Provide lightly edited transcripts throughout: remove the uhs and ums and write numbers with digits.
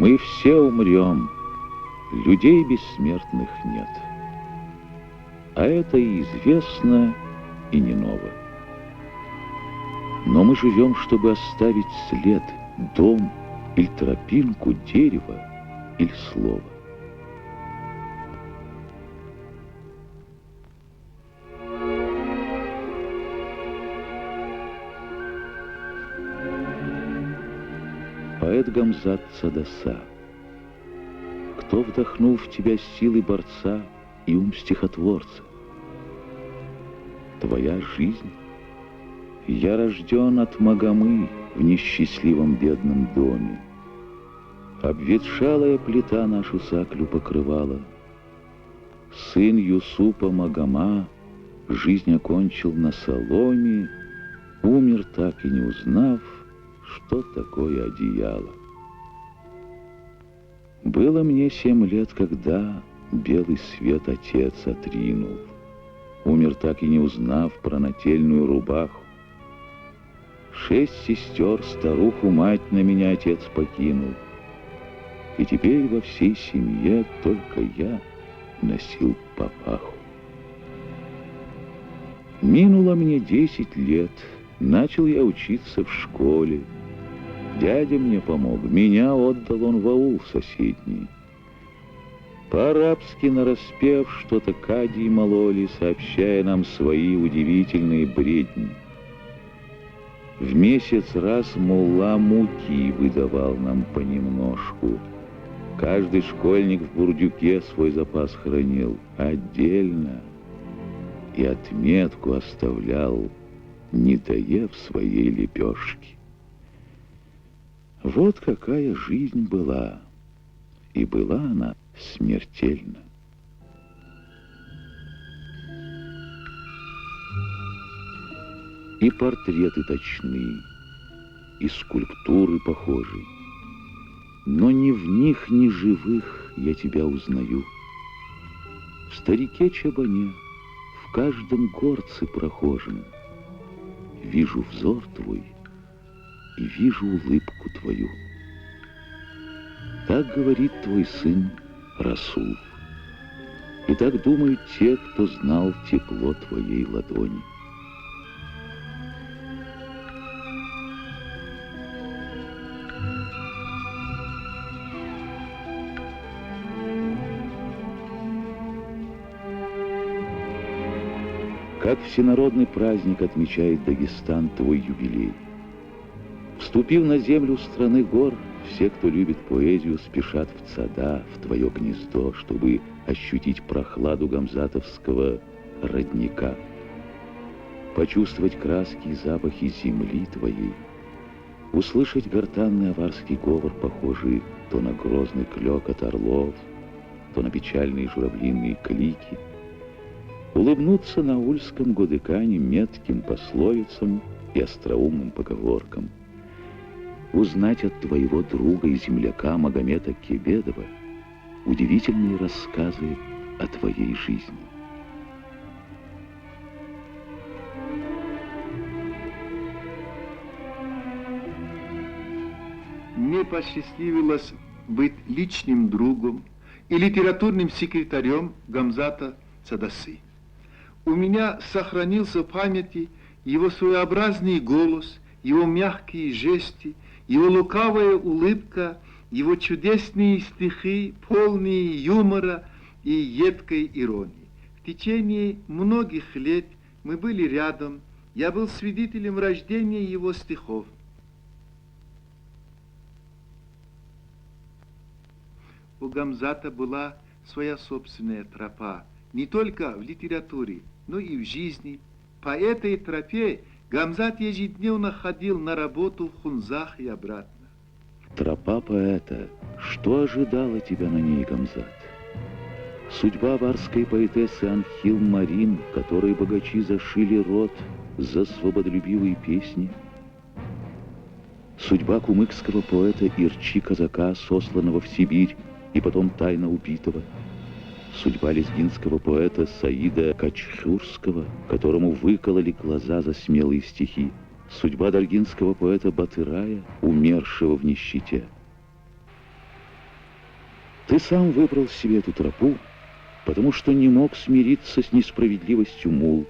Мы все умрем, людей бессмертных нет. А это и известно, и не ново. Но мы живем, чтобы оставить след, дом, или тропинку, дерево, или слово. Поэт Гамзат Цадаса, кто вдохнул в тебя силы борца и ум стихотворца? Твоя жизнь? Я рожден от Магомы в несчастливом бедном доме. Обветшалая плита нашу саклю покрывала. Сын Юсупа Магома жизнь окончил на соломе, умер так и не узнав, что такое одеяло. Было мне 7 лет, когда белый свет отец отринул. Умер так и не узнав про нательную рубаху. 6 сестер, старуху мать на меня отец покинул. И теперь во всей семье только я носил папаху. Минуло мне 10 лет, начал я учиться в школе. Дядя мне помог, меня отдал он в аул соседний. По-арабски нараспев что-то кадии мололи, сообщая нам свои удивительные бредни. В месяц раз мулла муки выдавал нам понемножку. Каждый школьник в бурдюке свой запас хранил отдельно и отметку оставлял, не доев своей лепешки. Вот какая жизнь была, и была она смертельна. И портреты точны, и скульптуры похожи, но ни в них, ни живых я тебя узнаю. В старике Чабане, в каждом горце прохожем, вижу взор твой и вижу улыбку твою. Так говорит твой сын Расул, и так думают те, кто знал тепло твоей ладони. Как всенародный праздник отмечает Дагестан твой юбилей. Вступив на землю страны гор, все, кто любит поэзию, спешат в Цада, в твое гнездо, чтобы ощутить прохладу гамзатовского родника, почувствовать краски и запахи земли твоей, услышать гортанный аварский говор, похожий то на грозный клёкот орлов, то на печальные журавлиные клики, улыбнуться на ульском гудыкане метким пословицам и остроумным поговоркам, узнать от твоего друга и земляка Магомета Кебедова удивительные рассказы о твоей жизни. Мне посчастливилось быть личным другом и литературным секретарем Гамзата Цадасы. У меня сохранился в памяти его своеобразный голос, его мягкие жесты, его лукавая улыбка, его чудесные стихи, полные юмора и едкой иронии. В течение многих лет мы были рядом, я был свидетелем рождения его стихов. У Гамзата была своя собственная тропа, не только в литературе, но и в жизни. По этой тропе Гамзат ежедневно ходил на работу в Хунзах и обратно. Тропа поэта. Что ожидало тебя на ней, Гамзат? Судьба аварской поэтессы Анхил Марин, которой богачи зашили рот за свободолюбивые песни? Судьба кумыкского поэта Ирчи Казака, сосланного в Сибирь и потом тайно убитого? Судьба лезгинского поэта Саида Качхурского, которому выкололи глаза за смелые стихи? Судьба даргинского поэта Батырая, умершего в нищете? Ты сам выбрал себе эту тропу, потому что не мог смириться с несправедливостью мул,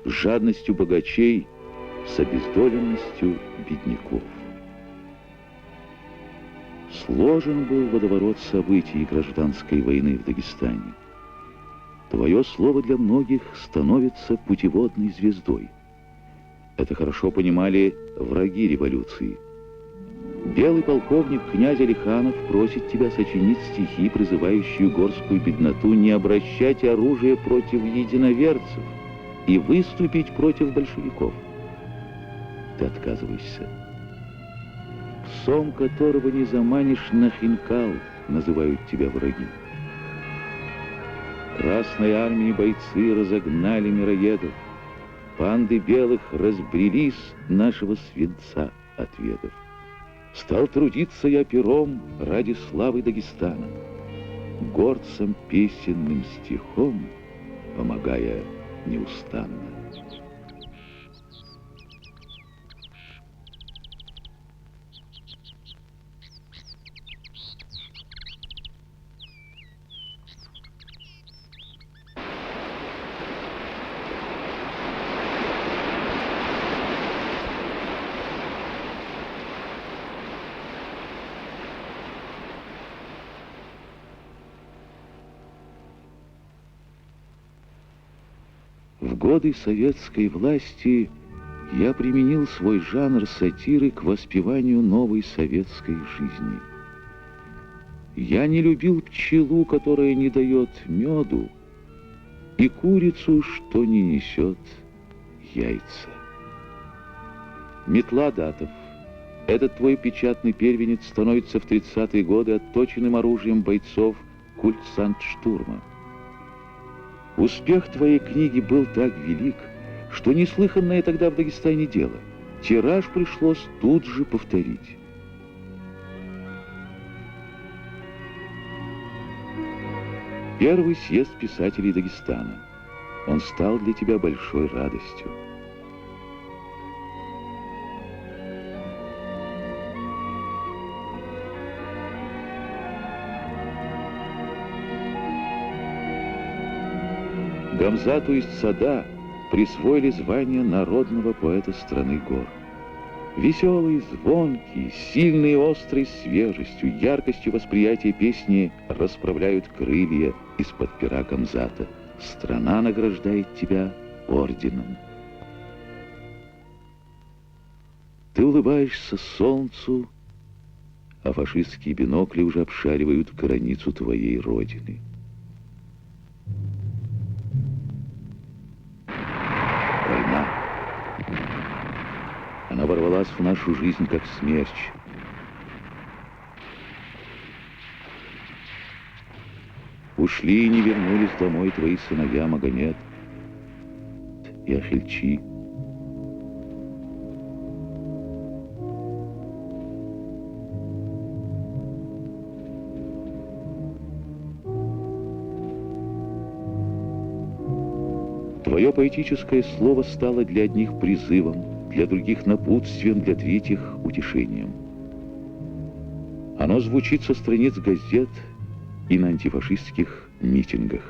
с жадностью богачей, с обездоленностью бедняков. Сложен был водоворот событий гражданской войны в Дагестане. Твое слово для многих становится путеводной звездой. Это хорошо понимали враги революции. Белый полковник князь Алиханов просит тебя сочинить стихи, призывающие горскую бедноту не обращать оружие против единоверцев и выступить против большевиков. Ты отказываешься. Псом, которого не заманишь на хинкал, называют тебя враги. Красной армии бойцы разогнали мироедов. Банды белых разбрелись, нашего свинца отведав. Стал трудиться я пером ради славы Дагестана, горцам песенным стихом помогая неустанно. В годы советской власти я применил свой жанр сатиры к воспеванию новой советской жизни. Я не любил пчелу, которая не дает меду, и курицу, что не несет яйца. Метла-Датов, этот твой печатный первенец становится в 30-е годы отточенным оружием бойцов культсандштурма. Успех твоей книги был так велик, что неслыханное тогда в Дагестане дело. Тираж пришлось тут же повторить. Первый съезд писателей Дагестана. Он стал для тебя большой радостью. Гамзату из Цада присвоили звание народного поэта страны гор. Веселый, звонкий, сильный и острый свежестью, яркостью восприятия песни расправляют крылья из-под пера Гамзата. Страна награждает тебя орденом. Ты улыбаешься солнцу, а фашистские бинокли уже обшаривают границу твоей родины. Война. Она ворвалась в нашу жизнь, как смерч. Ушли и не вернулись домой твои сыновья Магомед и Ахильчи. Твое поэтическое слово стало для одних призывом, для других напутствием, для третьих утешением. Оно звучит со страниц газет и на антифашистских митингах.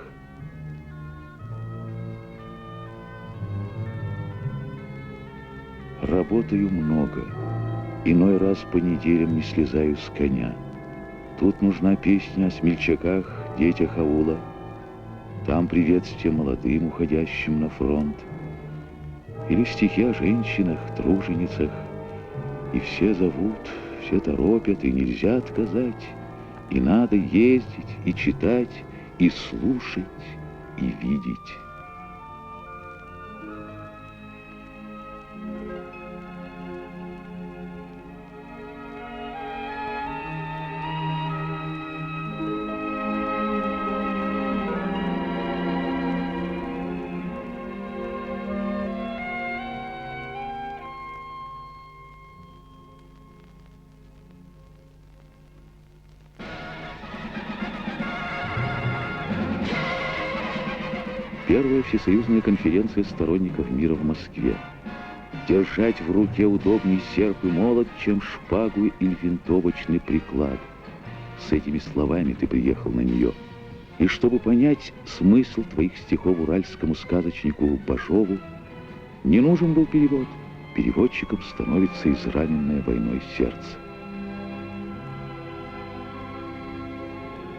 Работаю много, иной раз по неделям не слезаю с коня. Тут нужна песня о смельчаках, детях аула. Там приветствие молодым, уходящим на фронт. Или стихи о женщинах, труженицах. И все зовут, все торопят, и нельзя отказать. И надо ездить, и читать, и слушать, и видеть. Первая всесоюзная конференция сторонников мира в Москве. Держать в руке удобней серп и молот, чем шпагу или винтовочный приклад. с этими словами ты приехал на нее. И чтобы понять смысл твоих стихов уральскому сказочнику Бажову, не нужен был перевод. Переводчиком становится израненное войной сердце.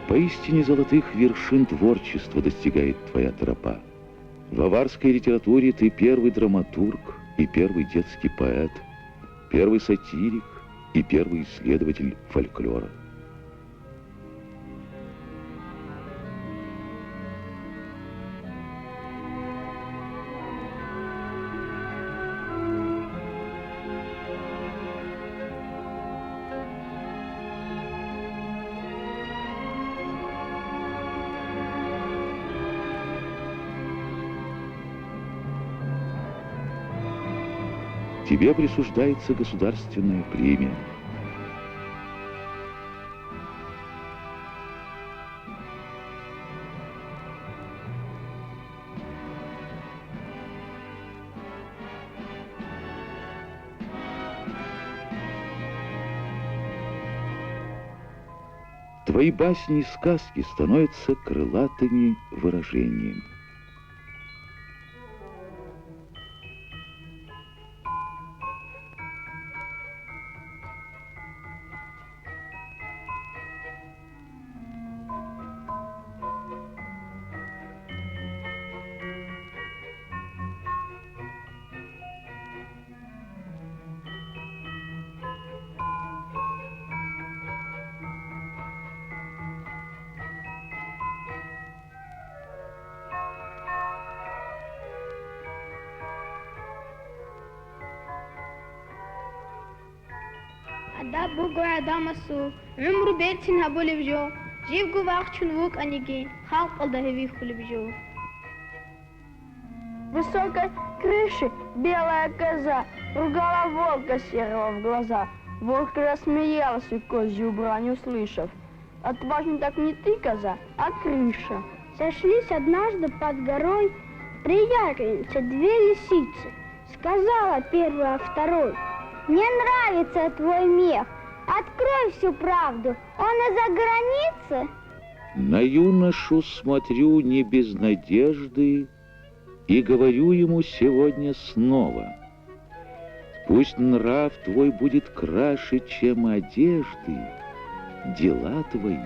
Поистине золотых вершин творчества достигает твоя тропа. В аварской литературе ты первый драматург и первый детский поэт, первый сатирик и первый исследователь фольклора. Тебе присуждается государственная премия. Твои басни и сказки становятся крылатыми выражениями. Адаб бугой адамасу, умру бетсин хабулевжо, живгу вахчун вук аниги, халк алдахеви хулевжо. Высокой крыши белая коза ругала волка серого в глаза. Волк рассмеялся козью брань услышав. Отважно так не ты, коза, а крыша. Сошлись однажды под горой приятельницы две лисицы. Сказала первая второй: мне нравится твой мех, открой всю правду, он из-за границы. На юношу смотрю не без надежды и говорю ему сегодня снова: пусть нрав твой будет краше, чем одежды, дела твои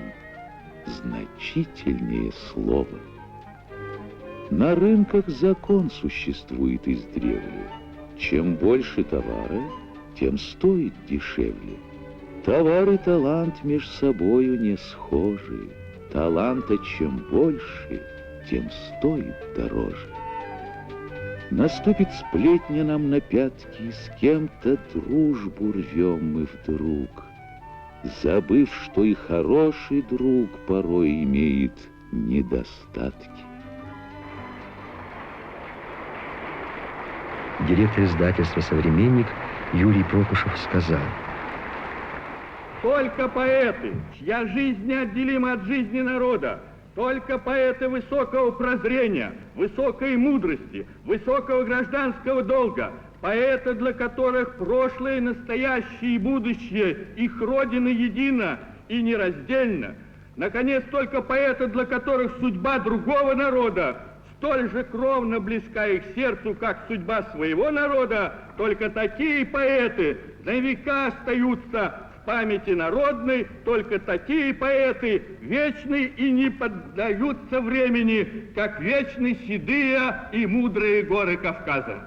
значительнее слова. На рынках закон существует издревле: чем больше товара, тем стоит дешевле. Товар и талант меж собою не схожи. Таланта чем больше, тем стоит дороже. Наступит сплетня нам на пятки, с кем-то дружбу рвем мы вдруг, забыв, что и хороший друг порой имеет недостатки. Директор издательства «Современник» Юрий Прокушев сказал: только поэты, чья жизнь неотделима от жизни народа, только поэты высокого прозрения, высокой мудрости, высокого гражданского долга, поэты, для которых прошлое, настоящее и будущее, их родина едина и нераздельна. Наконец, только поэты, для которых судьба другого народа столь же кровно близка их сердцу, как судьба своего народа, только такие поэты на века остаются в памяти народной, только такие поэты вечны и не поддаются времени, как вечны седые и мудрые горы Кавказа.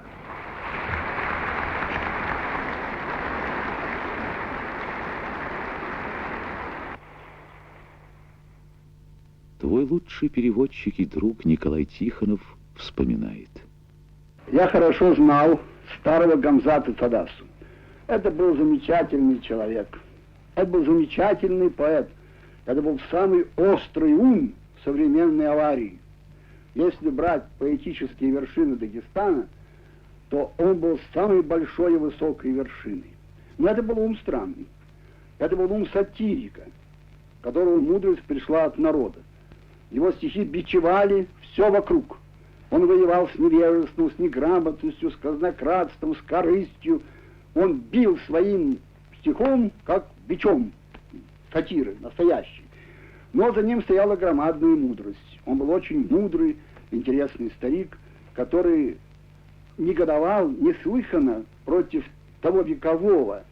Твой лучший переводчик и друг Николай Тихонов вспоминает: я хорошо знал старого Гамзата Цадассу. Это был замечательный человек. Это был замечательный поэт. Это был самый острый ум современной аварии. Если брать поэтические вершины Дагестана, то он был самой большой и высокой вершиной. Но это был ум странный. Это был ум сатирика, которого мудрость пришла от народа. Его стихи бичевали все вокруг. Он воевал с невежеством, с неграмотностью, с казнократством, с корыстью. Он бил своим стихом, как бичом, сатиры настоящий. Но за ним стояла громадная мудрость. Он был очень мудрый, интересный старик, который негодовал неслыханно против того векового,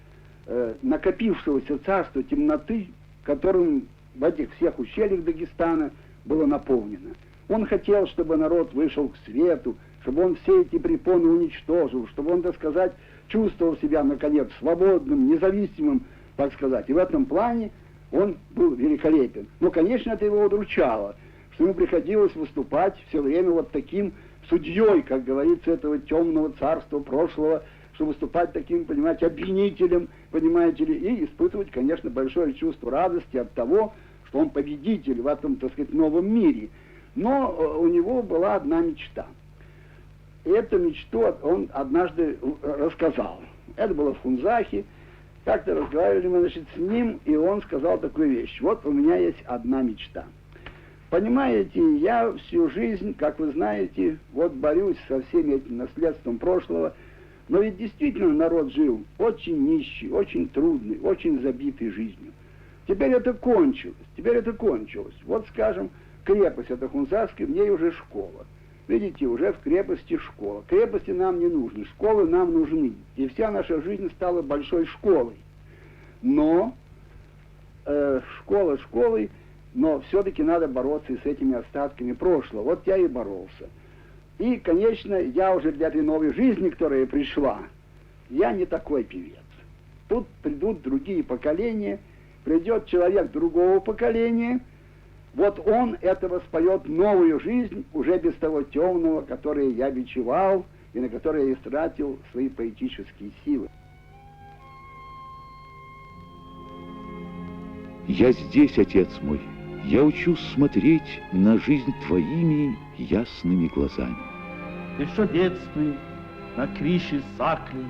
накопившегося царства темноты, которым в этих всех ущельях Дагестана было наполнено. Он хотел, чтобы народ вышел к свету, чтобы он все эти препоны уничтожил, чтобы он, так сказать, чувствовал себя, наконец, свободным, независимым, так сказать. И в этом плане он был великолепен. Но, конечно, это его удручало, что ему приходилось выступать все время вот таким судьей, как говорится, этого темного царства прошлого, что выступать таким, понимаете, обвинителем, понимаете ли, и испытывать, конечно, большое чувство радости от того, что он победитель в этом, так сказать, новом мире. Но у него была одна мечта. И эту мечту он однажды рассказал. Это было в Хунзахе. Как-то разговаривали мы, значит, с ним, и он сказал такую вещь. Вот у меня есть одна мечта. Понимаете, я всю жизнь, как вы знаете, вот борюсь со всеми этим наследством прошлого, но ведь действительно народ жил очень нищий, очень трудный, очень забитый жизнью. Теперь это кончилось. Вот, скажем, крепость эта Хунзахская, в ней уже школа. Видите, уже в крепости школа. Крепости нам не нужны, школы нам нужны. И вся наша жизнь стала большой школой. Но школа школой, но все-таки надо бороться и с этими остатками прошлого. Вот я и боролся. И, конечно, я уже для этой новой жизни, которая пришла, я не такой певец. Тут придут другие поколения, придет человек другого поколения, вот он этого споет новую жизнь, уже без того темного, которое я бичевал и на которое я истратил свои поэтические силы. Я здесь, отец мой. Я учусь смотреть на жизнь твоими ясными глазами. Еще в детстве на крыше Сакли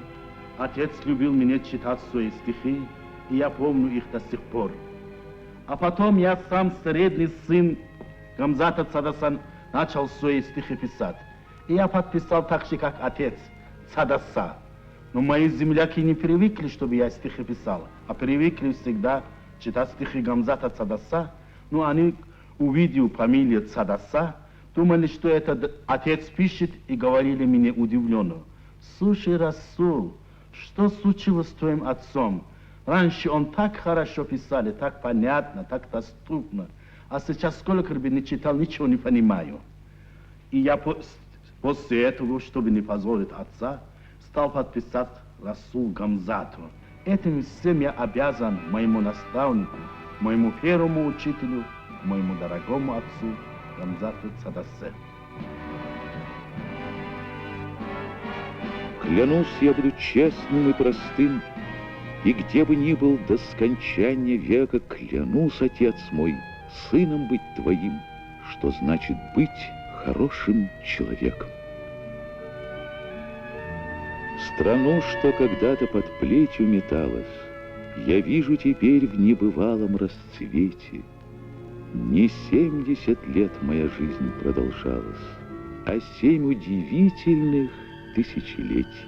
отец любил мне читать свои стихи, и я помню их до сих пор. А потом я сам, средний сын Гамзата Цадасан, начал свои стихи писать. И я подписал так же, как отец, Цадаса. Но мои земляки не привыкли, чтобы я стихи писал, а привыкли всегда читать стихи Гамзата Цадаса. Но они, увидев фамилию Цадаса, думали, что это отец пишет, и говорили мне удивленно: «Слушай, Расул, что случилось с твоим отцом? Раньше он так хорошо писал, и так понятно, так доступно, а сейчас сколько бы не читал, ничего не понимаю». И я после этого, чтобы не позорить отца, стал подписать Расул Гамзату. Этим всем я обязан моему наставнику, моему первому учителю, моему дорогому отцу Гамзату Цадасе. Клянусь, я буду честным и простым, и где бы ни был до скончания века, клянусь, отец мой, сыном быть твоим, что значит быть хорошим человеком. Страну, что когда-то под плетью металась, я вижу теперь в небывалом расцвете. Не 70 лет моя жизнь продолжалась, а 7 удивительных тысячелетий.